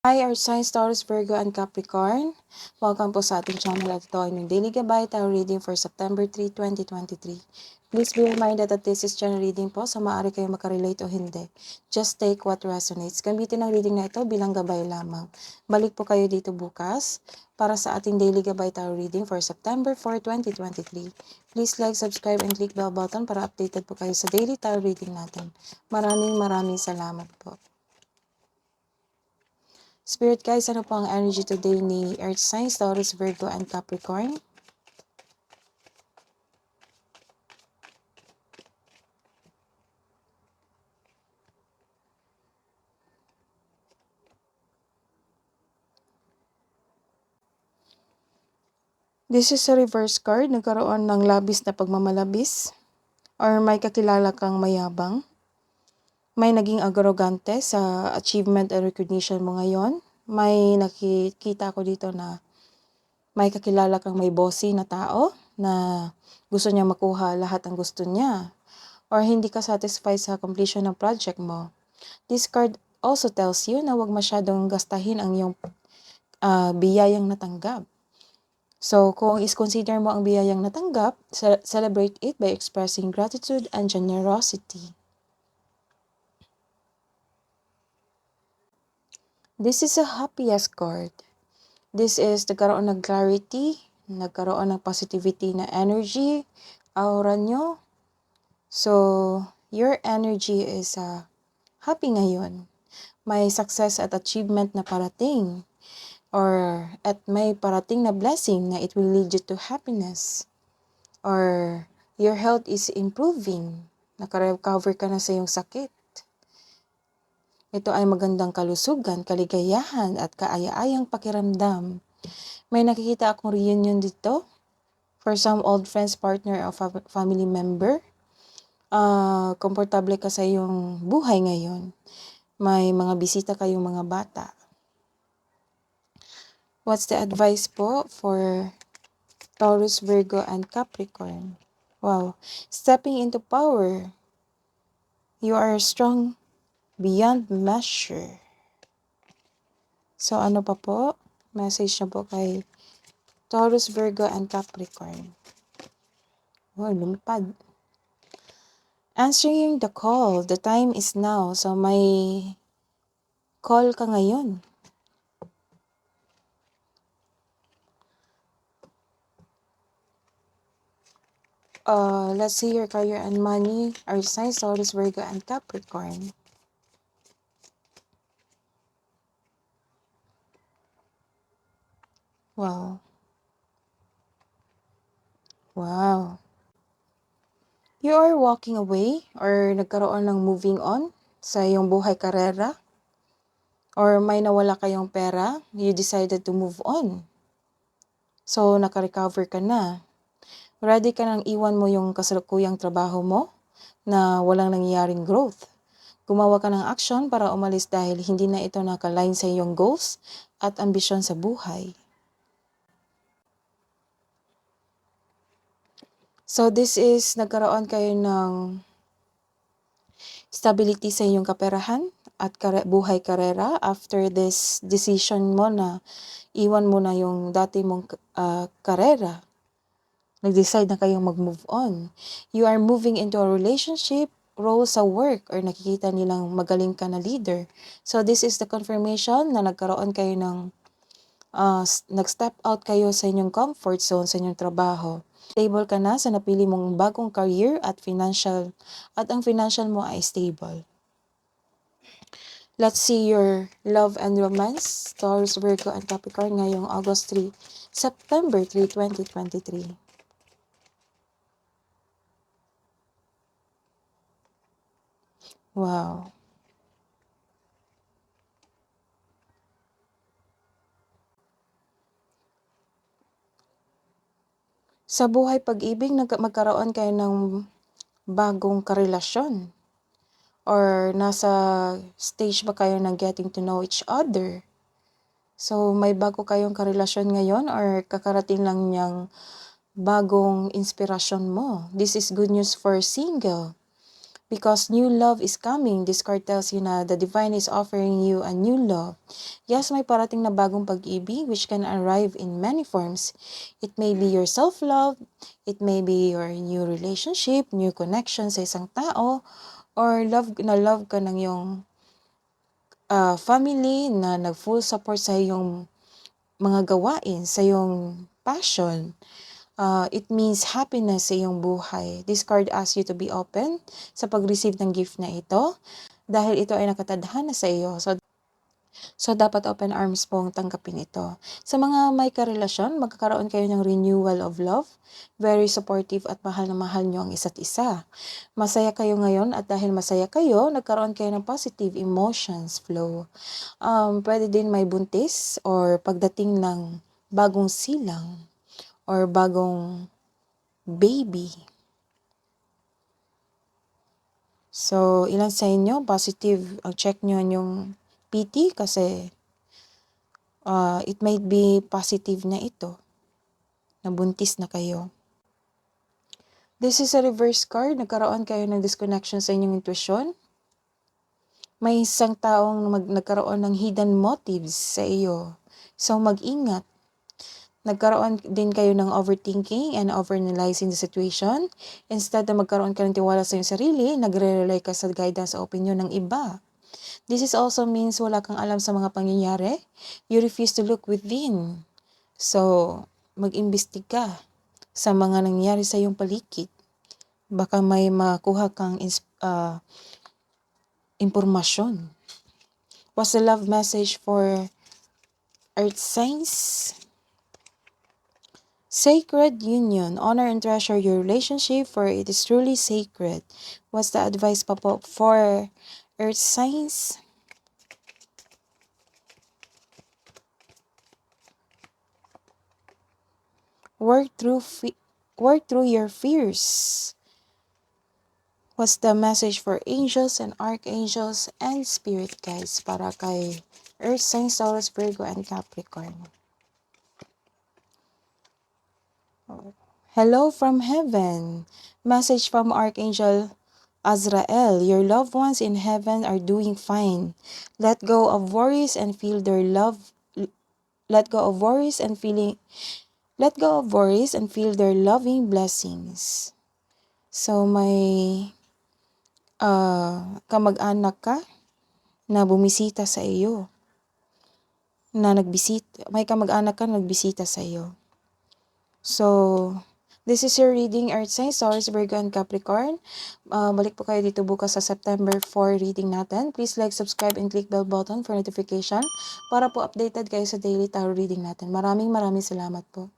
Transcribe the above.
Hi, Earth Signs, Taurus, Virgo, and Capricorn. Welcome po sa ating channel at ito ay yung Daily Gabay Tarot Reading for September 3, 2023. Please be reminded that this is channel reading po, so maaari kayo makarelate o hindi. Just take what resonates. Gamitin ang reading na ito bilang gabay lamang. Balik po kayo dito bukas para sa ating Daily Gabay Tarot Reading for September 4, 2023. Please like, subscribe, and click bell button para updated po kayo sa Daily Tarot Reading natin. Maraming salamat po. Spirit guys, ano po ang energy today ni Earth Signs, Taurus, Virgo, and Capricorn? This is a reverse card. Nagkaroon ng labis na pagmamalabis or may kakilala kang mayabang. May naging arrogante sa achievement and recognition mo ngayon. May nakikita ko dito na may kakilala kang may bossy na tao na gusto niya makuha lahat ang gusto niya. Or hindi ka satisfied sa completion ng project mo. This card also tells you na huwag masyadong gastahin ang iyong biyayang natanggap. So, kung is-consider mo ang biyayang natanggap, celebrate it by expressing gratitude and generosity. This is a happiest card. This is nagkaroon ng clarity, nagkaroon ng positivity na energy, aura nyo. So, your energy is happy ngayon. May success at achievement na parating. Or at may parating na blessing na it will lead you to happiness. Or your health is improving. Naka-recover ka na sa iyong sakit. Ito ay magandang kalusugan, kaligayahan at kaaya-ayang pakiramdam. May nakikita akong reunion dito for some old friends, partner or family member. Komportable ka sa iyong buhay ngayon. May mga bisita kayong mga bata. What's the advice po for Taurus, Virgo, and Capricorn? Wow. Stepping into power. You are strong beyond measure. So, ano pa po? Message na po kay Taurus, Virgo, and Capricorn. Wow, lumipad. Answering the call. The time is now. So, may call ka ngayon. Let's see your career and money. Our signs, Taurus, Virgo, and Capricorn. Wow. Wow. You are walking away or nagkaroon ng moving on sa iyong buhay karera. Or may nawala kayong pera, you decided to move on. So, naka-recover ka na. Ready ka nang iwan mo yung kasalukuyang trabaho mo na walang nangyayaring growth. Gumawa ka ng action para umalis dahil hindi na ito nakaline sa iyong goals at ambisyon sa buhay. So this is nagkaroon kayo ng stability sa iyong kaperahan at buhay karera after this decision mo na iwan mo na yung dati mong karera. Nag-decide na kayong mag-move on. You are moving into a relationship, role sa work, or nakikita nilang magaling ka na leader. So this is the confirmation na nagkaroon kayo ng, nag-step out kayo sa inyong comfort zone, sa inyong trabaho. Stable ka na sa napili mong bagong career at financial, at ang financial mo ay stable. Let's see your love and romance, Taurus, Virgo, and Capricorn ngayong August 3, September 3, 2023. Wow. Sa buhay pag-ibig, magkaroon kayo ng bagong karelasyon? Or nasa stage ba kayo ng getting to know each other? So, may bago kayong karelasyon ngayon or kakarating lang niyang bagong inspirasyon mo? This is good news for single. because new love is coming. This card tells you na the divine is offering you a new love. Yes, may parating na bagong pag-ibig which can arrive in many forms. It may be your self-love, it may be your new relationship, new connection sa isang tao, or love ka ng yung family na nag-full support sa iyong mga gawain, sa iyong passion. It means happiness sa iyong buhay. This card asks you to be open sa pag-receive ng gift na ito dahil ito ay nakatadhana sa iyo. So dapat open arms pong tanggapin ito. Sa mga may karelasyon, magkakaroon kayo ng renewal of love. Very supportive at mahal na mahal nyo ang isa't isa. Masaya kayo ngayon at dahil masaya kayo, nagkaroon kayo ng positive emotions flow. Pwede din may buntis or pagdating ng bagong silang or bagong baby. So, ilan sa inyo, positive, check nyo yung PT kasi it might be positive na ito. Nabuntis na kayo. This is a reverse card. Nagkaroon kayo ng disconnection sa inyong intuition. May isang taong nagkaroon ng hidden motives sa iyo. So, mag-ingat. Nagkaroon din kayo ng overthinking and overanalyzing the situation. Instead na magkaroon ka ng tiwala sa iyong sarili, nagre-rely ka sa guidance sa opinion ng iba. This is also means wala kang alam sa mga pangyayari. You refuse to look within. So, mag-imbestiga sa mga nangyayari sa iyong paligid. Baka may makuha kang impormasyon. What's the love message for Earth signs? Sacred union. Honor and treasure your relationship for it is truly sacred. What's the advice pa po for Earth signs? Work through your fears. What's the message for angels and archangels and spirit guides para kay Earth signs, Taurus, Virgo, and Capricorn? Hello from heaven. Message from Archangel Azrael. Your loved ones in heaven are doing fine. Let go of worries and feel their love. Let go of worries and feel their loving blessings. So may kamag-anak ka na bumisita sa iyo. May kamag-anak ka na nagbisita sa iyo. So, this is your reading, Earth signs, Taurus, Virgo, and Capricorn. Balik po kayo dito bukas sa September 4 reading natin. Please like, subscribe, and click bell button for notification para po updated kayo sa daily tarot reading natin. Maraming salamat po.